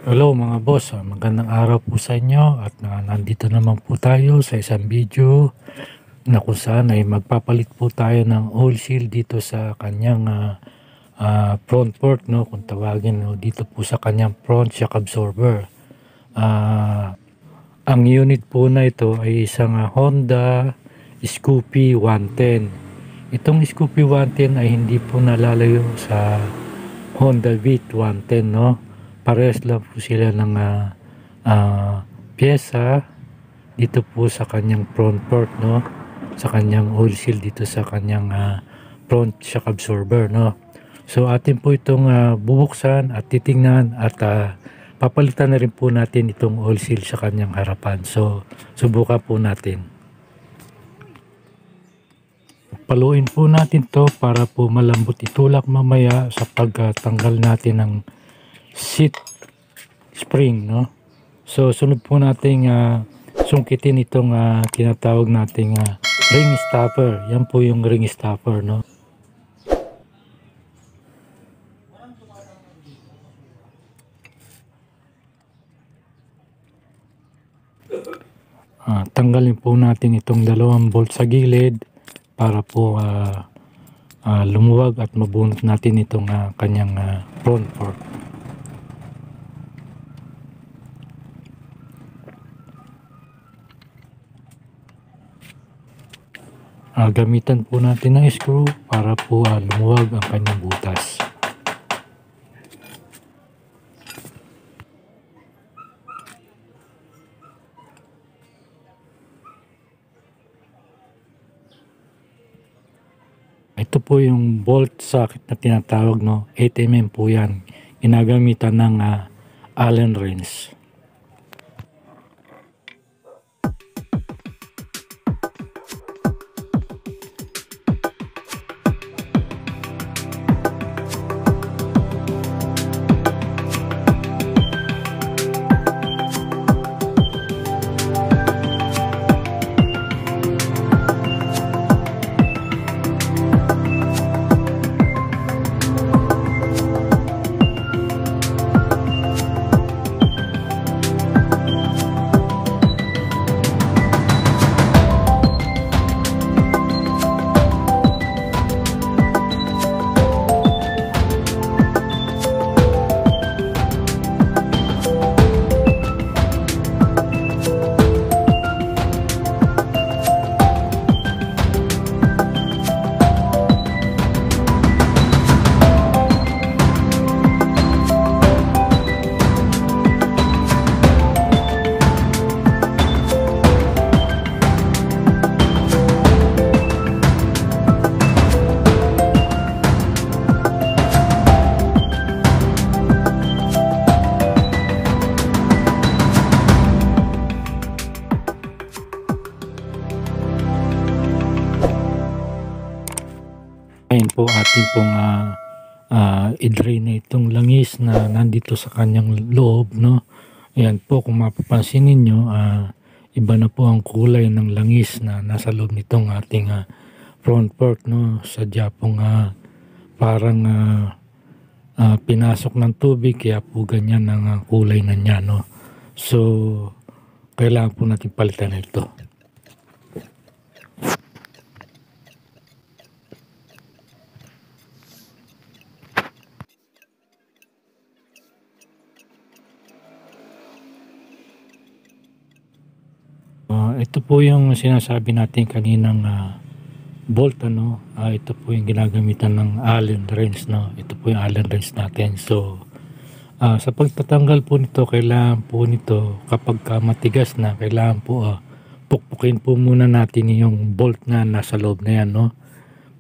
Hello mga boss, magandang araw po sa inyo at nandito naman po tayo sa isang video na kung saan ay magpapalit po tayo ng oil seal dito sa kanyang front port, no, kung tawagin, no, dito po sa kanyang front shock absorber. Ang unit po na ito ay isang Honda Scoopy 110. Itong Scoopy 110 ay hindi po nalalayo sa Honda Beat 110, no? Parehas lang po sila ng pyesa dito po sa kanyang front port, no? Sa kanyang oil seal dito sa kanyang front shock absorber, no? So atin po itong bubuksan at titingnan at papalitan na rin po natin itong oil seal sa kanyang harapan. So subukan po natin. Paluin po natin to para po malambot itulak mamaya sa pagtanggal natin ng seat spring, no? So sunod po nating sungkitin itong tinatawag nating ring stopper. Yan po yung ring stopper, no? Tanggalin po natin itong dalawang bolt sa gilid para po lumuwag at mabunot natin itong kanyang front port. Gamitan po natin ng screw para po lumuwag ang kanyang butas. Ito po yung bolt socket na tinatawag, no? 8mm po yan. Ginagamitan ng Allen wrench. Ayan po ating pong i-drain na itong langis na nandito sa kanyang loob, no? Ayan po, kung mapapansin ninyo, iba na po ang kulay ng langis na nasa loob nitong ating front port, no? Sadya pong parang pinasok ng tubig, kaya po ganyan ang kulay na niya, no? So kailangan po natin palitan na ito. Ito po yung sinasabi natin kaninang bolt, ano. Ito po yung ginagamitan ng Allen wrench, no. Ito po yung Allen wrench natin. So sa pagtatanggal po nito, kailangan po nito kapag matigas na, kailangan po pukpukin po muna natin yung bolt na nasa loob na yan, no.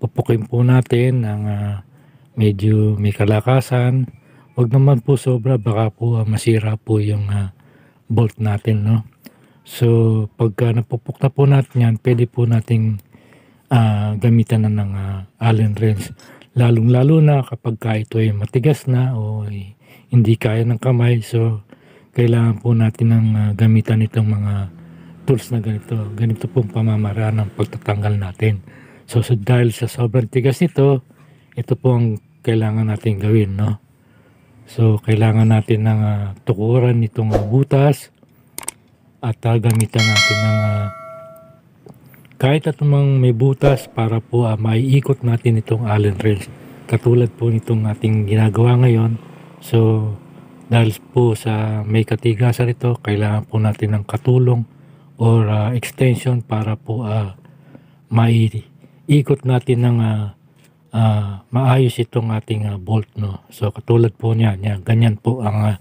Pupukpukin po natin ng medyo may kalakasan. Huwag naman po sobra, baka po masira po yung bolt natin, no. So pagka napupuk na po natin yan, pwede po nating gamitan na ng Allen wrench. Lalong lalo na kapag ito ay matigas na o hindi kaya ng kamay. So kailangan po natin ng gamitan itong mga tools na ganito. Ganito pong pamamaraan ng pagtatanggal natin. So dahil sa sobrang tigas nito, ito po ang kailangan natin gawin, no. So kailangan natin ng tukuran itong butas at gamitan natin ng kahit atumang may butas para po maiikot natin itong Allen wrench. Katulad po nitong ating ginagawa ngayon. So dahil po sa may katigasan ito, kailangan po natin ng katulong or extension para po maiikot natin ng maayos itong ating bolt, no. So katulad po niyan, ganyan po ang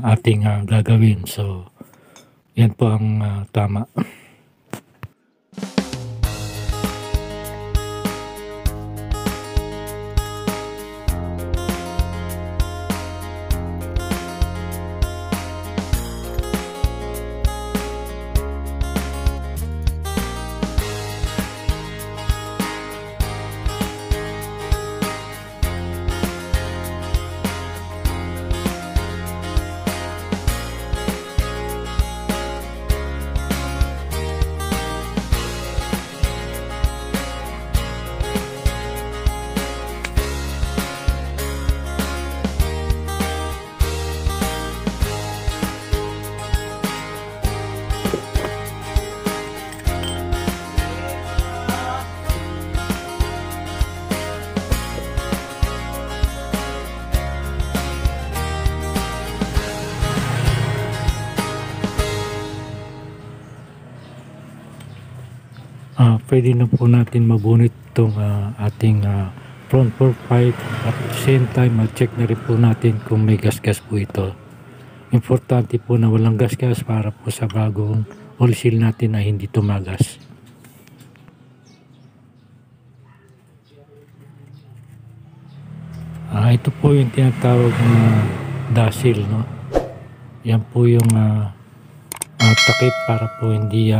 ating gagawin. So yan po ang tama. Pwede na po natin mabunit itong ating front fork pipe at the same time check na rin po natin kung may gas-gas po ito. Importante po na walang gas-gas para po sa bagong oil seal natin na hindi tumagas. Ito po yung tinatawag na dasil, no? Yan po yung takip para po hindi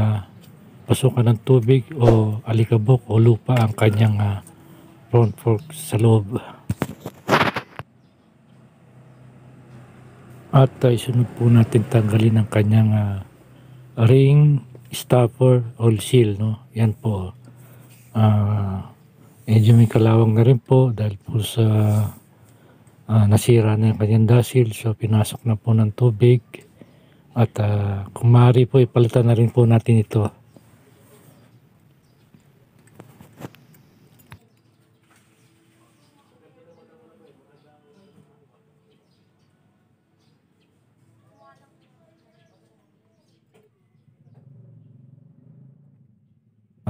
pasukan ng tubig o alikabok o lupa ang kanyang front fork sa loob. At isunod po natin tanggalin ang kanyang ring stopper oil seal, no? Yan po. Medyo may kalawang na rin po dahil po sa nasira na yung kanyang dasil. So pinasok na po ng tubig at kung maaari po ipalitan na rin po natin ito.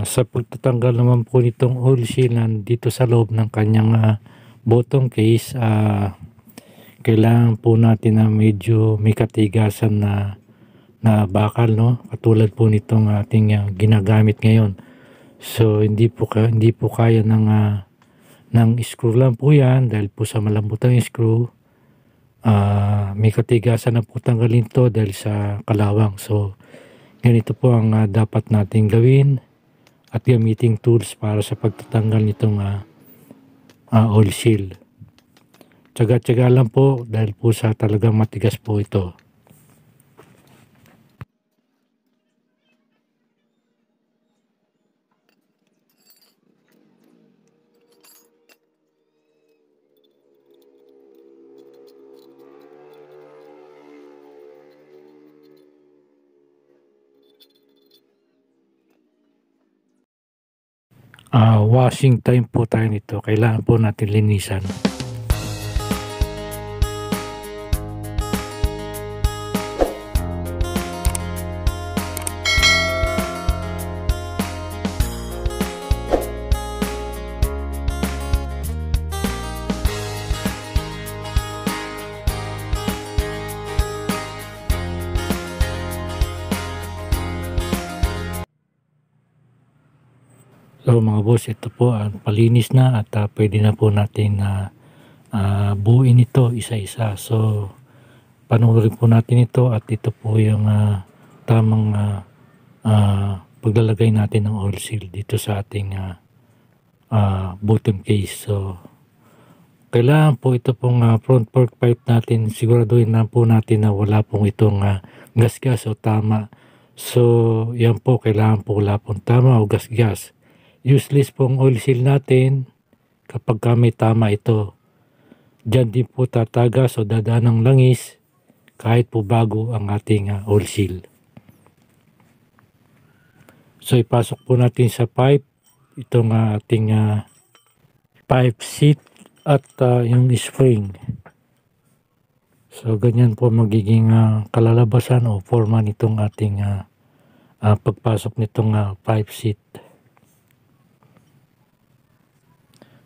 Sa pagtatanggal naman po nitong oil seal dito sa loob ng kanyang bottom case, kailangan po natin na medyo may katigasan na bakal, no? Katulad po nitong ating ginagamit ngayon. So hindi po kaya ng screw lang po yan dahil po sa malambot ang screw. May katigasan na po tanggalin to dahil sa kalawang. So ganito po ang dapat natin gawin at gamiting tools para sa pagtatanggal nitong oil seal. Tsaga-tsaga lang po dahil po sa talagang matigas po ito. Washing time po tayo nito. Kailangan po natin linisan. So mga boss, ito po ang palinis na at pwede na po natin buuin ito isa-isa. So panoorin po natin ito at ito po yung tamang paglalagay natin ng oil seal dito sa ating bottom case. So kailangan po ito pong front fork pipe natin, siguraduhin na po natin na wala pong itong gas-gas o tama. So yan po, kailangan po wala pong tama o gas-gas. Useless pong oil seal natin kapag may tama ito. Diyan din po tatagas o dadaan ng langis kahit po bago ang ating oil seal. So ipasok po natin sa pipe itong ating pipe seat at yung spring. So ganyan po magiging kalalabasan o forma nitong ating pagpasok nitong pipe seat.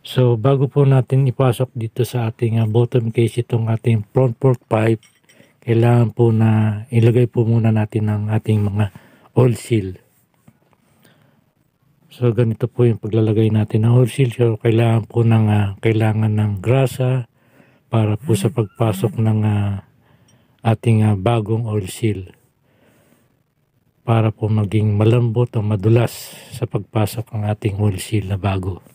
So bago po natin ipasok dito sa ating bottom case itong ating front fork pipe, kailangan po na ilagay po muna natin ang ating mga oil seal. So ganito po yung paglalagay natin ng oil seal. So kailangan po kailangan ng grasa para po sa pagpasok ng ating bagong oil seal, para po maging malambot o madulas sa pagpasok ng ating oil seal na bago.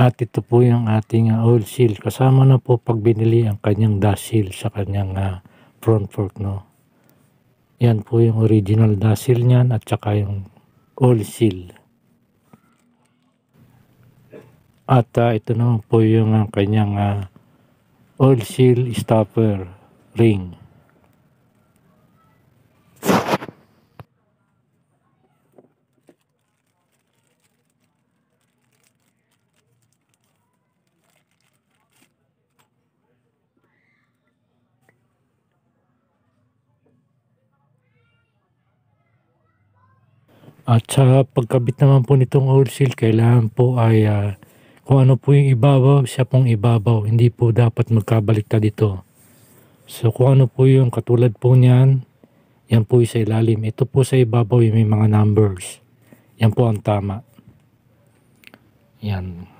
At ito po yung ating oil seal. Kasama na po pag binili ang kanyang dash seal sa kanyang front fork, no. Yan po yung original dash seal niyan at saka yung oil seal. At ito naman po yung kanyang oil seal stopper ring. At sa pagkabit naman po nitong oil seal, kailangan po ay kung ano po yung ibabaw, siya pong ibabaw. Hindi po dapat magkabaliktad dito. So kung ano po yung katulad po niyan, yan po sa ilalim. Ito po sa ibabaw yung may mga numbers. Yan po ang tama. Yan.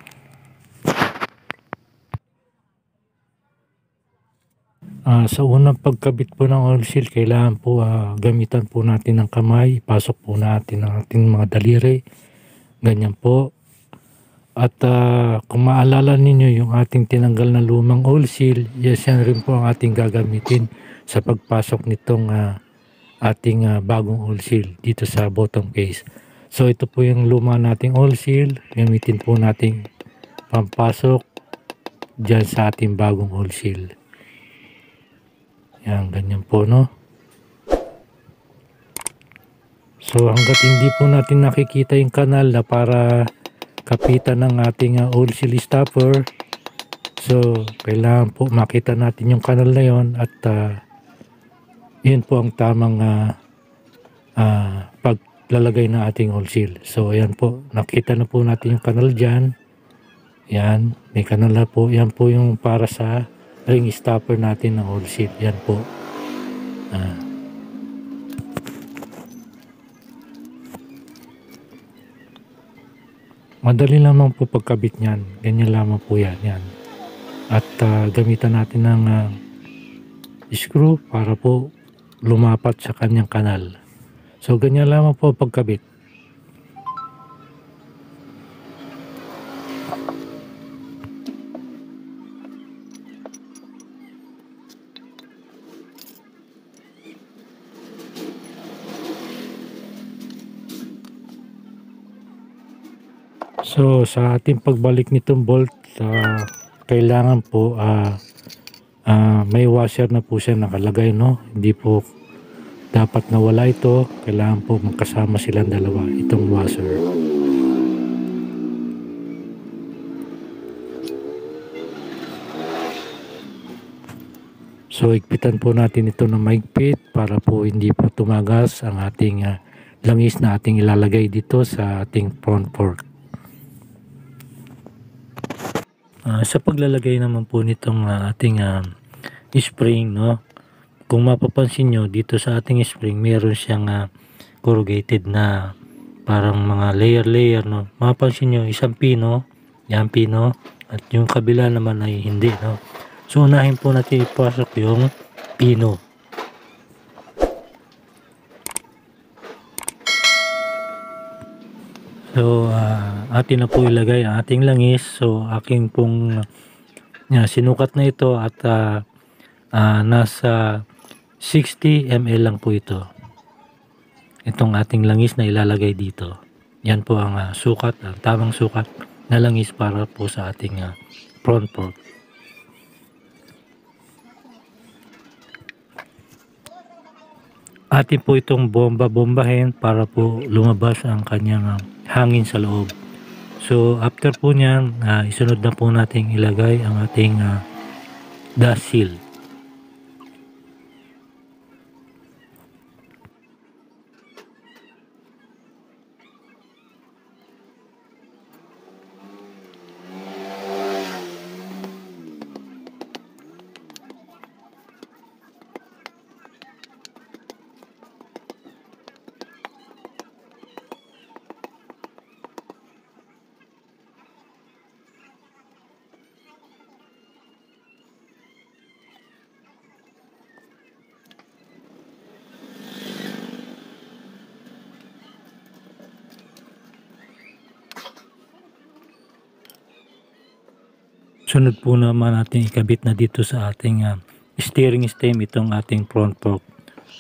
Sa unang pagkabit po ng oil seal, kailangan po gamitan po natin ng kamay. Pasok po natin ang ating mga daliri. Ganyan po. At kung maalala ninyo yung ating tinanggal na lumang oil seal, yes, yan rin po ang ating gagamitin sa pagpasok nitong ating bagong oil seal dito sa bottom case. So ito po yung luma nating oil seal. Gamitin po nating pampasok dyan sa ating bagong oil seal. Yan, ganyan po, no. So hanggat hindi po natin nakikita yung kanal na para kapitan ng ating oil seal stopper, so kailangan po makita natin yung kanal na yon at yun po ang tamang paglalagay ng ating oil seal. So ayan po, nakita na po natin yung kanal dyan. Yan, may kanal na po. Yan po yung para sa ring stopper natin ng oil seal. Yan po. Madali lamang po pagkabit niyan. Ganyan lamang po yan. Yan. At gamitan natin ng screw para po lumapat sa kanyang kanal. So ganyan lamang po pagkabit. So sa ating pagbalik nitong bolt, kailangan po may washer na po siya nakalagay, no. Hindi po dapat nawala ito. Kailangan po magkasama silang dalawa, itong washer. So higpitan po natin ito ng mahigpit para po hindi po tumagas ang ating langis na ating ilalagay dito sa ating front fork. Sa paglalagay naman po nitong ating spring, no, kung mapapansin nyo dito sa ating spring, meron siyang corrugated na parang mga layer, no. Mapapansin nyo, isang pino, yan pino, at yung kabila naman ay hindi, no. So unahin po natin ipasok yung pino. So atin na po ilagay ang ating langis. So aking pong sinukat na ito at nasa 60 ml lang po ito. Itong ating langis na ilalagay dito. Yan po ang sukat, ang tamang sukat na langis para po sa ating prawn pork. Atin po itong bombahin para po lumabas ang kanyang hangin sa loob. So after po niyan, isunod na po natin ilagay ang ating dust seal. Sunod po naman natin ikabit na dito sa ating steering stem itong ating front fork.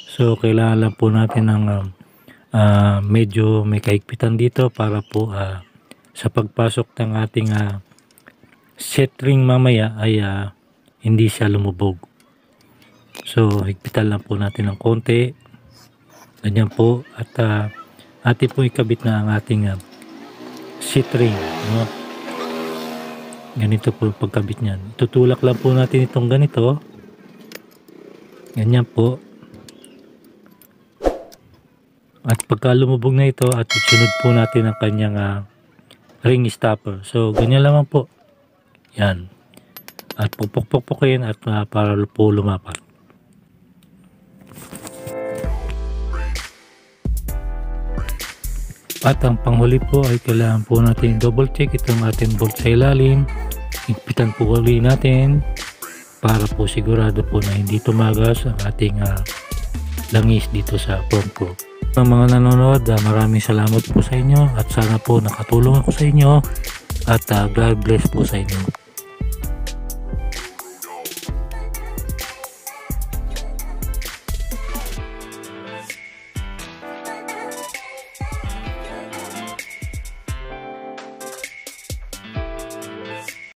So kailangan lang po natin ng medyo may kahigpitan dito para po sa pagpasok ng ating set ring mamaya ay hindi siya lumubog. So higpitan lang po natin ng konti. Ganyan po at atin po ikabit na ang ating seat ring, no? Ganito po pagkabit niyan. Tutulak lang po natin itong ganito. Ganyan po. At pagka lumubog na ito at isunod po natin ang kanyang ring stopper. So ganyan lamang po. Yan. At pupuk-pukukin at para po lumapat. At ang panghuli po ay kailangan po natin double check itong ating bolt sa ilalim. Higpitan po ulit natin para po sigurado po na hindi tumagas ang ating langis dito sa front fork. Ang mga nanonood, maraming salamat po sa inyo at sana po nakatulong ako sa inyo at God bless po sa inyo.